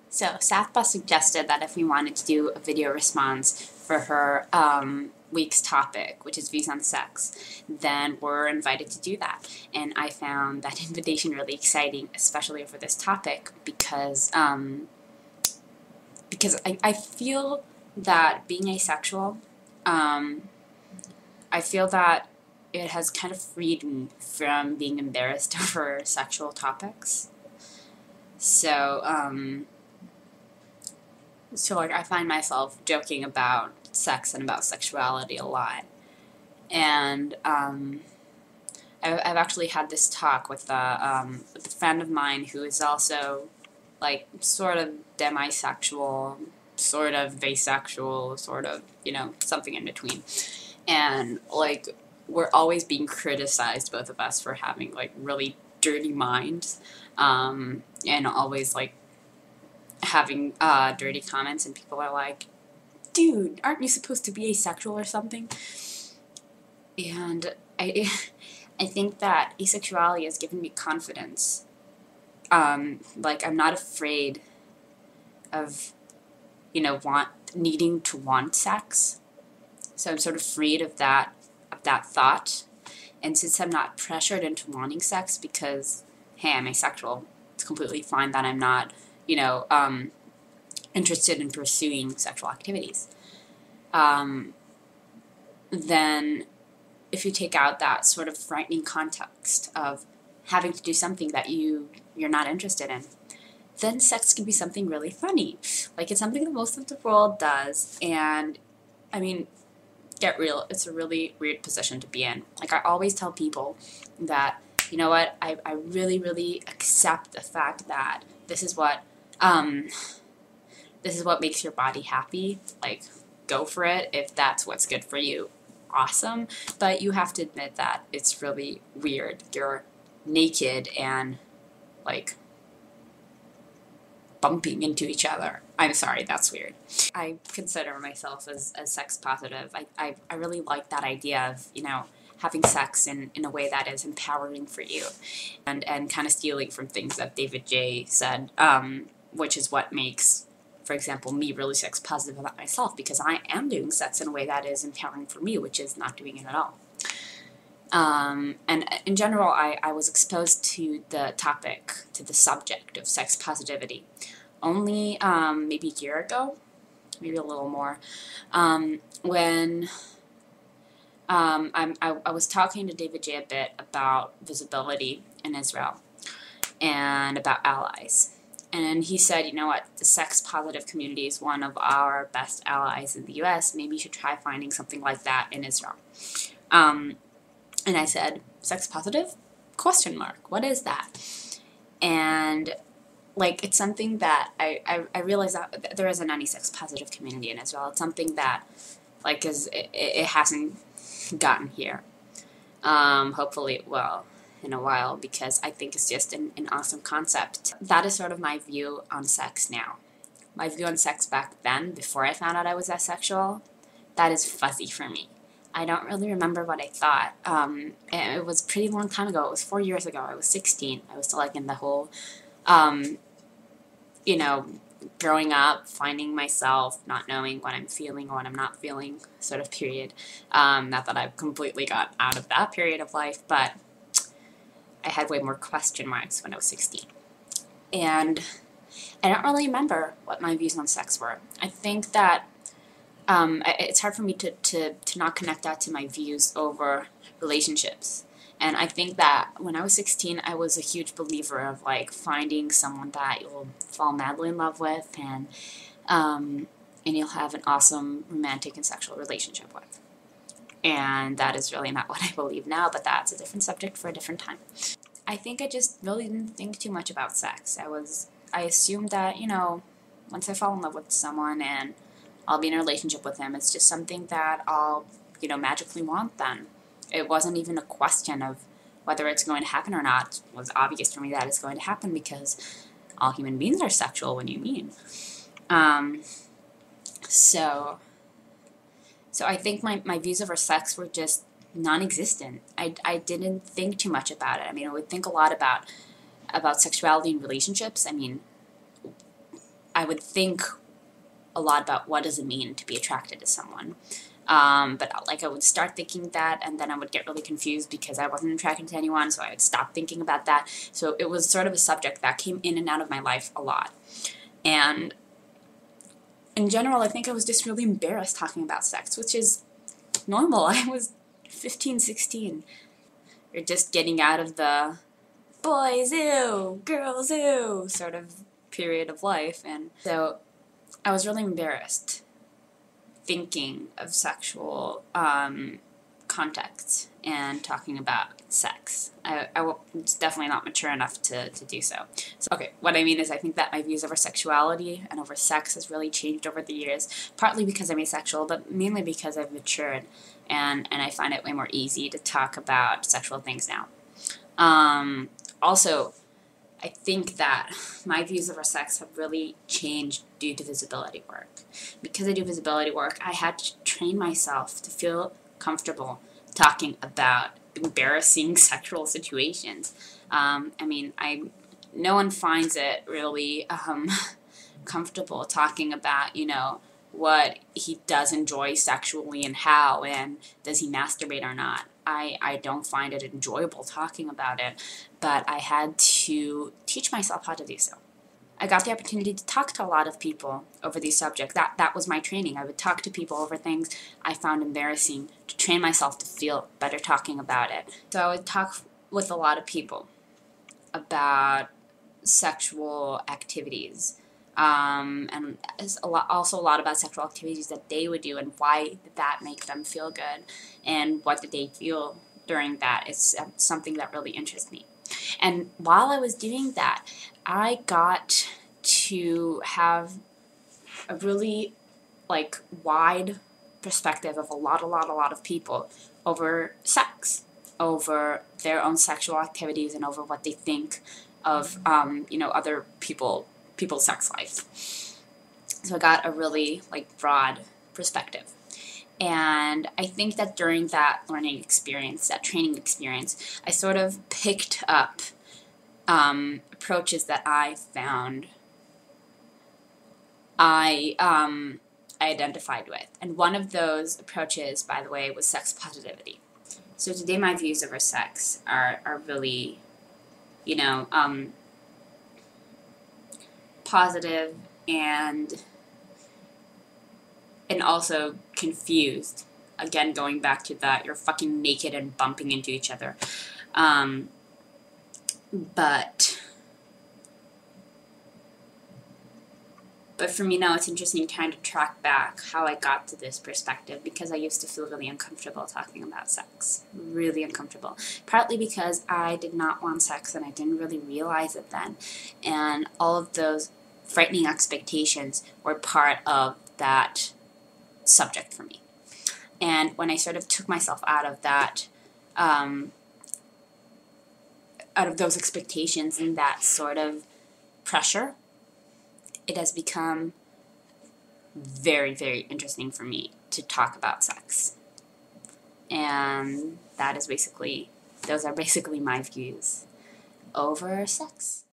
So Southpaw suggested that if we wanted to do a video response for her week's topic, which is views on sex, then we're invited to do that. And I found that invitation really exciting, especially for this topic, because I feel that being asexual, I feel that it has kind of freed me from being embarrassed over sexual topics. So, like I find myself joking about sex and about sexuality a lot, and I've actually had this talk with a friend of mine who is also like sort of demisexual, sort of asexual, sort of something in between, and like we're always being criticized, both of us, for having like really dirty minds, and always like having dirty comments, and people are like, dude, aren't you supposed to be asexual or something? And I think that asexuality has given me confidence. Like I'm not afraid of, needing to want sex. So I'm sort of freed of that thought. And since I'm not pressured into wanting sex because, hey, I'm asexual, it's completely fine that I'm not, interested in pursuing sexual activities. Then if you take out that sort of frightening context of having to do something that you're not interested in, then sex can be something really funny. Like it's something that most of the world does, and I mean, get real, it's a really weird position to be in. Like I always tell people that, you know what, I really, really accept the fact that this is what makes your body happy. Like, go for it. If that's what's good for you, awesome. But you have to admit that it's really weird. You're naked and, like, bumping into each other. I'm sorry, that's weird. I consider myself as sex positive. I really like that idea of, having sex in a way that is empowering for you, and kind of stealing from things that David J. said, which is what makes, for example, me really sex positive about myself, because I am doing sex in a way that is empowering for me, which is not doing it at all. And in general, I was exposed to the subject of sex positivity only maybe a year ago, maybe a little more, when I was talking to David J. a bit about visibility in Israel and about allies. And he said, you know what, the sex-positive community is one of our best allies in the U.S. Maybe you should try finding something like that in Israel. And I said, sex-positive? Question mark. What is that? And, like, it's something that I realize that there isn't any sex-positive community in Israel. It's something that, like, it hasn't gotten here. Hopefully it will in a while, because I think it's just an awesome concept. That is sort of my view on sex now. My view on sex back then, before I found out I was asexual, that is fuzzy for me. I don't really remember what I thought. It was a pretty long time ago. It was 4 years ago. I was 16. I was still like in the whole, growing up, finding myself, not knowing what I'm feeling or what I'm not feeling sort of period. Not that I've completely got out of that period of life, but I had way more question marks when I was 16. And I don't really remember what my views on sex were. I think that it's hard for me to not connect that to my views over relationships. And I think that when I was 16, I was a huge believer of, like, finding someone that you'll fall madly in love with, and you'll have an awesome romantic and sexual relationship with. And that is really not what I believe now, but that's a different subject for a different time. I think I just really didn't think too much about sex. I assumed that, once I fall in love with someone and I'll be in a relationship with him, it's just something that I'll, magically want then. It wasn't even a question of whether it's going to happen or not. It was obvious for me that it's going to happen, because all human beings are sexual when you meet. So I think my views over sex were just non-existent. I didn't think too much about it. I mean, I would think a lot about sexuality in relationships. I mean, I would think a lot about what does it mean to be attracted to someone. But like I would start thinking that, and then I would get really confused because I wasn't attracted to anyone, so I would stop thinking about that. So it was sort of a subject that came in and out of my life a lot. And in general, I think I was just really embarrassed talking about sex, which is normal. I was 15, 16. You're just getting out of the boys, ew, girls, ew sort of period of life. And so I was really embarrassed thinking of sexual contexts and talking about sex. I was definitely not mature enough to do so. Okay, what I mean is I think that my views over sexuality and over sex has really changed over the years, partly because I'm asexual, but mainly because I've matured, and I find it way more easy to talk about sexual things now. Also, I think that my views over sex have really changed due to visibility work. Because I do visibility work, I had to train myself to feel comfortable talking about embarrassing sexual situations. No one finds it really comfortable talking about, what he does enjoy sexually and how, and does he masturbate or not. I don't find it enjoyable talking about it, but I had to teach myself how to do so. I got the opportunity to talk to a lot of people over these subjects. That was my training. I would talk to people over things I found embarrassing to train myself to feel better talking about it. So I would talk with a lot of people about sexual activities, and also a lot about sexual activities that they would do and why did that make them feel good and what did they feel during that. It's something that really interests me. And while I was doing that, I got to have a really wide perspective of a lot of people over sex, over their own sexual activities, and over what they think of other people's sex life. So I got a really broad perspective. And I think that during that learning experience, that training experience, I sort of picked up approaches that I found I identified with. And one of those approaches, by the way, was sex positivity. So today my views over sex are really, positive and also confused. Again, going back to that, you're fucking naked and bumping into each other. But for me now, it's interesting trying to track back how I got to this perspective, because I used to feel really uncomfortable talking about sex. Really uncomfortable. Partly because I did not want sex and I didn't really realize it then. And all of those frightening expectations were part of that subject for me. And when I sort of took myself out of that, out of those expectations and that sort of pressure, it has become very, very interesting for me to talk about sex. And those are basically my views over sex.